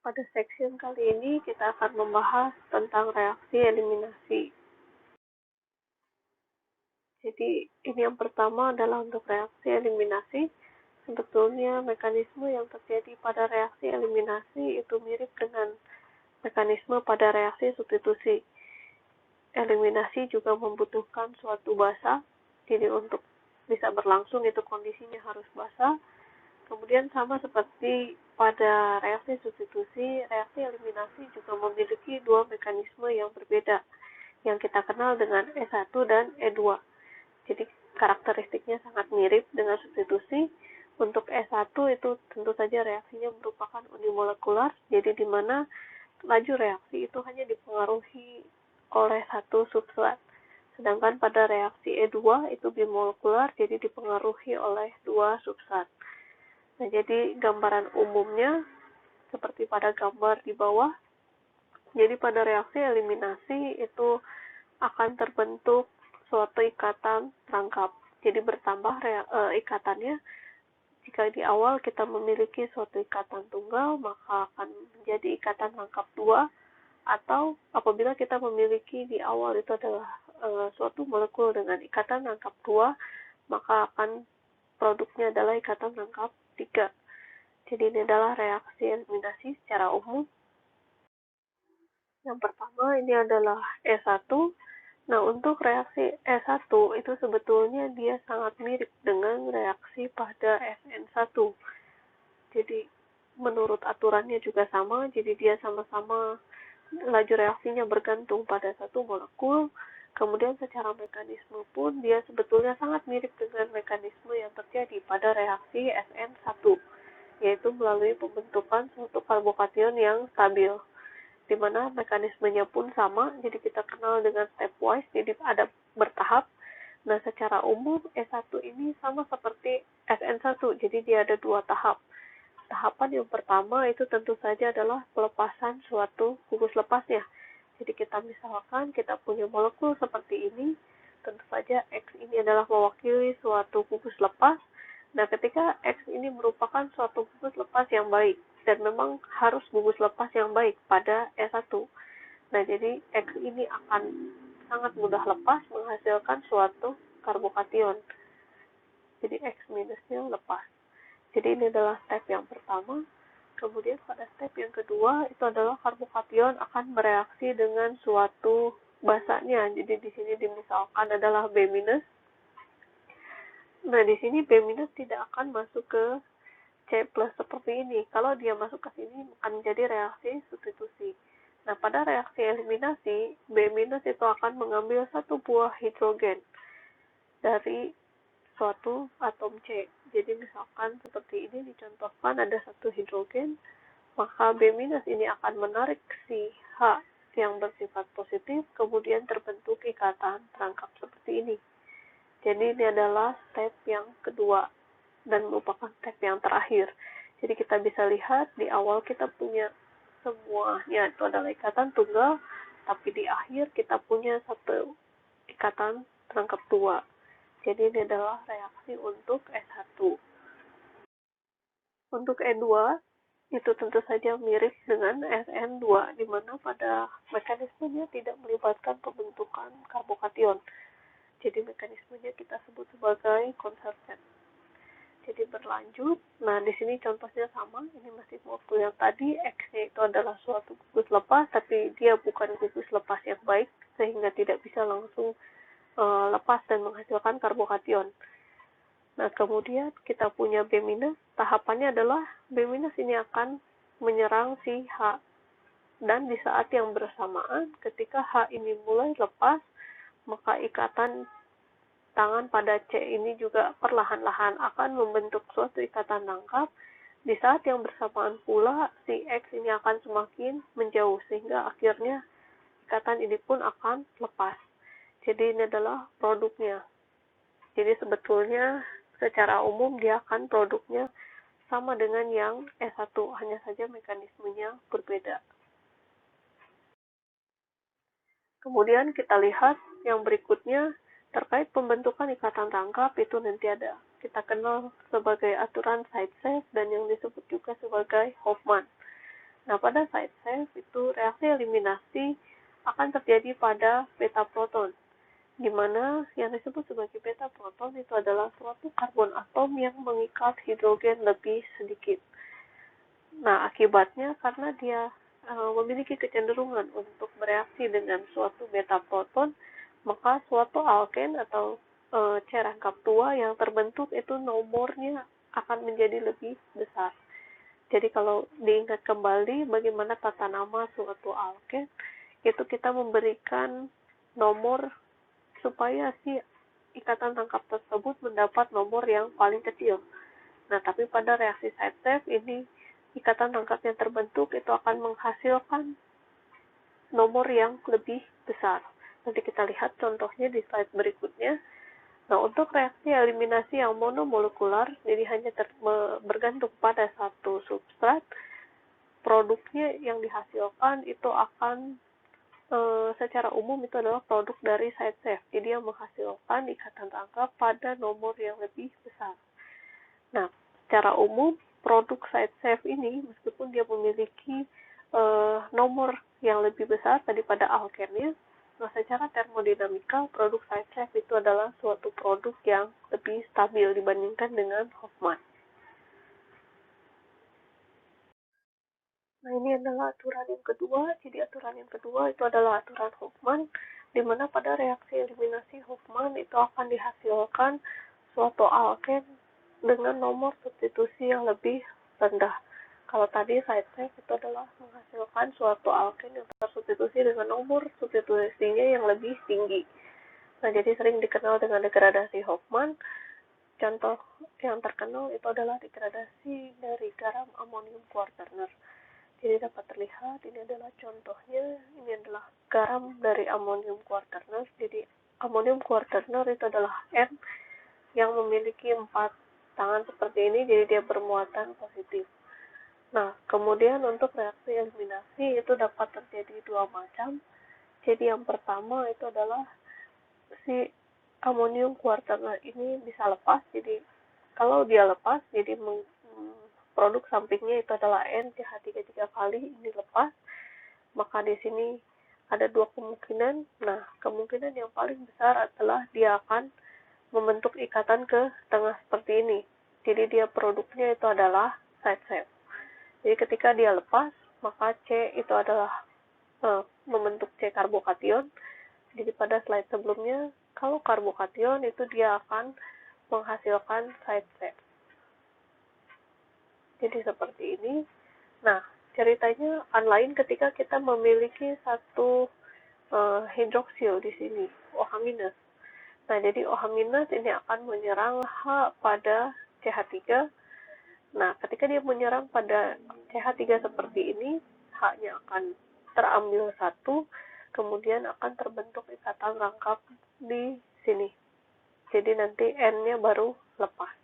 Pada section kali ini kita akan membahas tentang reaksi eliminasi. Jadi ini yang pertama adalah untuk reaksi eliminasi. Sebetulnya mekanisme yang terjadi pada reaksi eliminasi itu mirip dengan mekanisme pada reaksi substitusi. Eliminasi juga membutuhkan suatu basa, jadi untuk bisa berlangsung itu kondisinya harus basa. Kemudian sama seperti pada reaksi substitusi, reaksi eliminasi juga memiliki dua mekanisme yang berbeda, yang kita kenal dengan E1 dan E2. Jadi karakteristiknya sangat mirip dengan substitusi. Untuk E1 itu tentu saja reaksinya merupakan unimolekular, jadi di mana laju reaksi itu hanya dipengaruhi oleh satu substrat. Sedangkan pada reaksi E2 itu bimolekular, jadi dipengaruhi oleh dua substrat. Nah, jadi gambaran umumnya seperti pada gambar di bawah. Jadi pada reaksi eliminasi itu akan terbentuk suatu ikatan rangkap. Jadi bertambah ikatannya. Jika di awal kita memiliki suatu ikatan tunggal, maka akan menjadi ikatan rangkap dua. Atau apabila kita memiliki di awal itu adalah suatu molekul dengan ikatan rangkap dua, maka akan produknya adalah ikatan rangkap 3. Jadi ini adalah reaksi eliminasi secara umum. Yang pertama ini adalah E1. Nah, untuk reaksi E1 itu sebetulnya dia sangat mirip dengan reaksi pada FN1. Jadi menurut aturannya juga sama, jadi dia sama-sama laju reaksinya bergantung pada satu molekul. Kemudian secara mekanisme pun dia sebetulnya sangat mirip dengan mekanisme yang terjadi pada reaksi SN1, yaitu melalui pembentukan suatu karbokation yang stabil, di mana mekanismenya pun sama, jadi kita kenal dengan stepwise, jadi ada bertahap. Nah, secara umum E1 ini sama seperti SN1, jadi dia ada dua tahap. Tahapan yang pertama itu tentu saja adalah pelepasan suatu gugus lepasnya. Jadi misalkan kita punya molekul seperti ini, tentu saja X ini adalah mewakili suatu gugus lepas. Nah, ketika X ini merupakan suatu gugus lepas yang baik, dan memang harus gugus lepas yang baik pada E1. Nah, jadi X ini akan sangat mudah lepas menghasilkan suatu karbokation. Jadi X minusnya lepas. Jadi ini adalah step yang pertama. Kemudian pada step yang kedua itu adalah karbokation akan bereaksi dengan suatu basanya. Jadi di sini dimisalkan adalah B-. Nah, di sini B- tidak akan masuk ke C+ seperti ini. Kalau dia masuk ke sini akan menjadi reaksi substitusi. Nah, pada reaksi eliminasi, B- itu akan mengambil satu buah hidrogen dari suatu atom C. Jadi misalkan seperti ini dicontohkan ada satu hidrogen, maka B- ini akan menarik si H yang bersifat positif, kemudian terbentuk ikatan terangkap seperti ini. Jadi ini adalah step yang kedua dan merupakan step yang terakhir. Jadi kita bisa lihat di awal kita punya semuanya itu adalah ikatan tunggal, tapi di akhir kita punya satu ikatan terangkap dua. Jadi ini adalah reaksi untuk S1. Untuk E2, itu tentu saja mirip dengan SN2, di mana pada mekanismenya tidak melibatkan pembentukan karbokation. Jadi mekanismenya kita sebut sebagai konvergen. Jadi berlanjut, nah di sini contohnya sama, ini masih waktu yang tadi, X-nya itu adalah suatu gugus lepas, tapi dia bukan gugus lepas yang baik, sehingga tidak bisa langsung lepas dan menghasilkan karbokation. Nah, kemudian kita punya B-, tahapannya adalah B- ini akan menyerang si H. Dan di saat yang bersamaan, ketika H ini mulai lepas, maka ikatan tangan pada C ini juga perlahan-lahan akan membentuk suatu ikatan rangkap. Di saat yang bersamaan pula, si X ini akan semakin menjauh, sehingga akhirnya ikatan ini pun akan lepas. Jadi ini adalah produknya. Jadi sebetulnya secara umum dia akan produknya sama dengan yang E1, hanya saja mekanismenya berbeda. Kemudian kita lihat yang berikutnya terkait pembentukan ikatan rangkap, itu nanti ada kita kenal sebagai aturan Zaitsev dan yang disebut juga sebagai Hofmann. Nah, pada side safe itu reaksi eliminasi akan terjadi pada beta proton, di mana yang disebut sebagai beta proton itu adalah suatu karbon atom yang mengikat hidrogen lebih sedikit. Nah, akibatnya karena dia memiliki kecenderungan untuk bereaksi dengan suatu beta proton, maka suatu alken atau C rangkap tua yang terbentuk itu nomornya akan menjadi lebih besar. Jadi kalau diingat kembali bagaimana tata nama suatu alken, itu kita memberikan nomor supaya si ikatan tangkap tersebut mendapat nomor yang paling kecil. Nah, tapi pada reaksi side safe ini ikatan tangkap yang terbentuk itu akan menghasilkan nomor yang lebih besar. Nanti kita lihat contohnya di slide berikutnya. Nah, untuk reaksi eliminasi yang monomolekular, jadi hanya bergantung pada satu substrat, produknya yang dihasilkan itu akan secara umum itu adalah produk dari side safe. Jadi yang menghasilkan ikatan tangkap pada nomor yang lebih besar. Nah, secara umum produk side safe ini meskipun dia memiliki nomor yang lebih besar daripada alkennya, nah secara termodinamika produk side safe itu adalah suatu produk yang lebih stabil dibandingkan dengan Hofmann. Nah, ini adalah aturan yang kedua. Jadi aturan yang kedua itu adalah aturan Hofmann, di mana pada reaksi eliminasi Hofmann itu akan dihasilkan suatu alken dengan nomor substitusi yang lebih rendah. Kalau tadi side safe itu adalah menghasilkan suatu alken yang tersubstitusi dengan nomor substitusinya yang lebih tinggi. Nah, jadi sering dikenal dengan degradasi Hofmann. Contoh yang terkenal itu adalah degradasi dari garam amonium quaterner. Jadi dapat terlihat ini adalah contohnya, ini adalah garam dari amonium quaterner. Jadi amonium quaterner itu adalah N yang memiliki 4 tangan seperti ini, jadi dia bermuatan positif. Nah, kemudian untuk reaksi eliminasi itu dapat terjadi dua macam. Jadi yang pertama itu adalah si amonium quaterner ini bisa lepas. Jadi kalau dia lepas, jadi produk sampingnya itu adalah NCH3 3 kali ini lepas, maka di sini ada dua kemungkinan. Nah, kemungkinan yang paling besar adalah dia akan membentuk ikatan ke tengah seperti ini. Jadi dia produknya itu adalah side safe. Jadi ketika dia lepas, maka C itu adalah membentuk C karbokation. Jadi pada slide sebelumnya, kalau karbokation itu dia akan menghasilkan side safe. Jadi seperti ini. Nah, ceritanya akan lain ketika kita memiliki satu hidroksil di sini, OH-. Nah, jadi OH- ini akan menyerang H pada CH3. Nah, ketika dia menyerang pada CH3 seperti ini, H-nya akan terambil satu, kemudian akan terbentuk ikatan rangkap di sini. Jadi nanti N-nya baru lepas.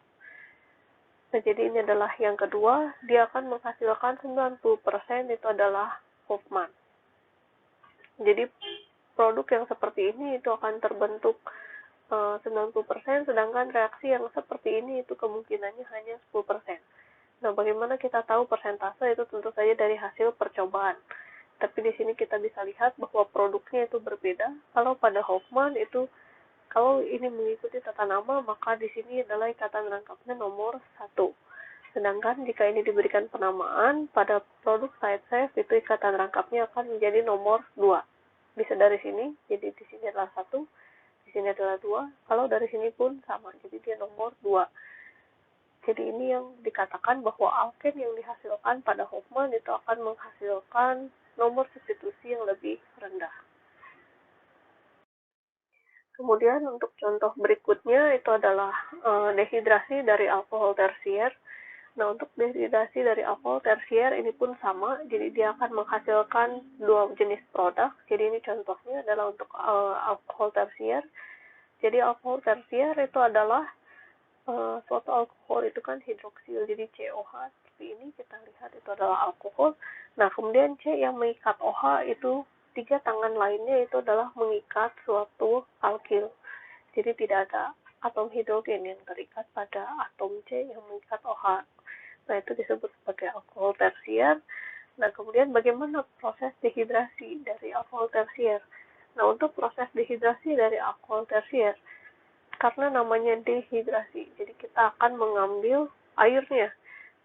Nah, jadi ini adalah yang kedua, dia akan menghasilkan 90% itu adalah Hofmann. Jadi produk yang seperti ini itu akan terbentuk 90%, sedangkan reaksi yang seperti ini itu kemungkinannya hanya 10%. Nah, bagaimana kita tahu persentase? Itu tentu saja dari hasil percobaan. Tapi di sini kita bisa lihat bahwa produknya itu berbeda. Kalau pada Hofmann itu, kalau ini mengikuti tata nama, maka di sini adalah ikatan rangkapnya nomor 1. Sedangkan jika ini diberikan penamaan, pada produk side safe itu ikatan rangkapnya akan menjadi nomor 2. Bisa dari sini, jadi di sini adalah 1, di sini adalah 2. Kalau dari sini pun sama, jadi dia nomor 2. Jadi ini yang dikatakan bahwa alken yang dihasilkan pada Hofmann itu akan menghasilkan nomor substitusi yang lebih rendah. Kemudian untuk contoh berikutnya itu adalah dehidrasi dari alkohol tersier. Nah, untuk dehidrasi dari alkohol tersier ini pun sama, jadi dia akan menghasilkan dua jenis produk. Jadi ini contohnya adalah untuk alkohol tersier. Jadi alkohol tersier itu adalah suatu alkohol itu kan hidroksil, jadi COH seperti ini kita lihat itu adalah alkohol. Nah, kemudian C yang mengikat OH itu 3 tangan lainnya itu adalah mengikat suatu alkil. Jadi tidak ada atom hidrogen yang terikat pada atom C yang mengikat OH. Nah, itu disebut sebagai alkohol tersier. Nah, kemudian bagaimana proses dehidrasi dari alkohol tersier? Nah, untuk proses dehidrasi dari alkohol tersier, karena namanya dehidrasi, jadi kita akan mengambil airnya.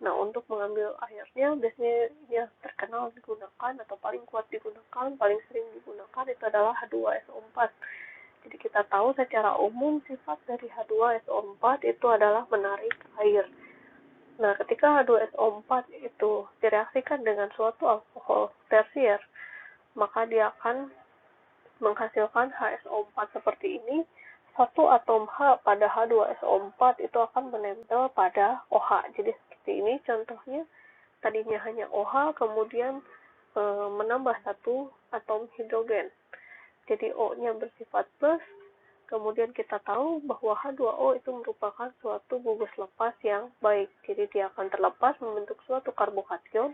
Nah, untuk mengambil airnya, biasanya yang terkenal digunakan atau paling kuat digunakan, paling sering digunakan itu adalah H2SO4. Jadi kita tahu secara umum sifat dari H2SO4 itu adalah menarik air. Nah, ketika H2SO4 itu direaksikan dengan suatu alkohol tersier, maka dia akan menghasilkan HSO4 seperti ini. Satu atom H pada H2SO4 itu akan menempel pada OH. Jadi seperti ini contohnya, tadinya hanya OH, kemudian menambah satu atom hidrogen. Jadi O-nya bersifat plus, kemudian kita tahu bahwa H2O itu merupakan suatu gugus lepas yang baik. Jadi dia akan terlepas membentuk suatu karbokation.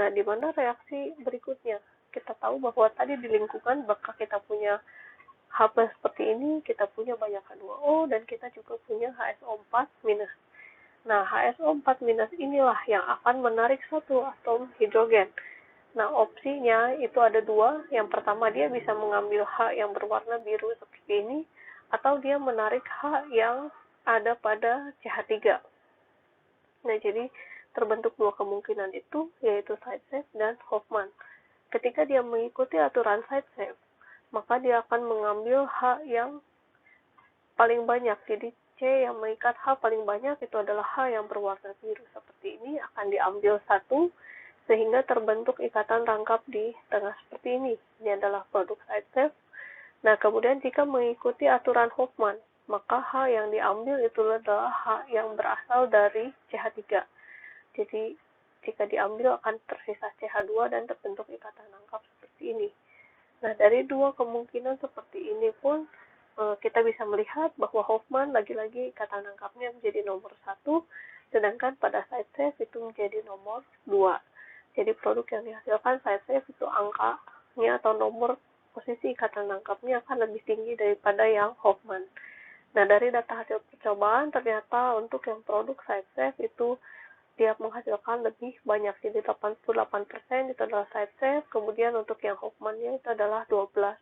Nah, di mana reaksi berikutnya? Kita tahu bahwa tadi di lingkungan bakal kita punya H+ seperti ini, kita punya banyak H2O, dan kita juga punya HSO4-. Nah, HSO4- inilah yang akan menarik satu atom hidrogen. Nah, opsinya itu ada dua. Yang pertama, dia bisa mengambil H yang berwarna biru seperti ini, atau dia menarik H yang ada pada CH3. Nah, jadi terbentuk dua kemungkinan itu, yaitu Zaitsev dan Hofmann. Ketika dia mengikuti aturan Zaitsev, maka dia akan mengambil H yang paling banyak. Jadi C yang mengikat H paling banyak itu adalah H yang berwarna biru seperti ini, akan diambil satu, sehingga terbentuk ikatan rangkap di tengah seperti ini. Ini adalah produk Zaitsev. Nah, kemudian jika mengikuti aturan Hofmann, maka H yang diambil itu adalah H yang berasal dari CH3. Jadi, jika diambil akan tersisa CH2 dan terbentuk ikatan rangkap seperti ini. Nah, dari dua kemungkinan seperti ini pun kita bisa melihat bahwa Hofmann lagi-lagi ikatan rangkapnya menjadi nomor 1, sedangkan pada Zaitsev itu menjadi nomor 2. Jadi produk yang dihasilkan Zaitsev itu angkanya atau nomor posisi ikatan rangkapnya akan lebih tinggi daripada yang Hofmann. Nah, dari data hasil percobaan ternyata untuk yang produk Zaitsev itu dia menghasilkan lebih banyak, jadi 88% itu adalah Zaitsev, kemudian untuk yang Hofmann-nya itu adalah 12%.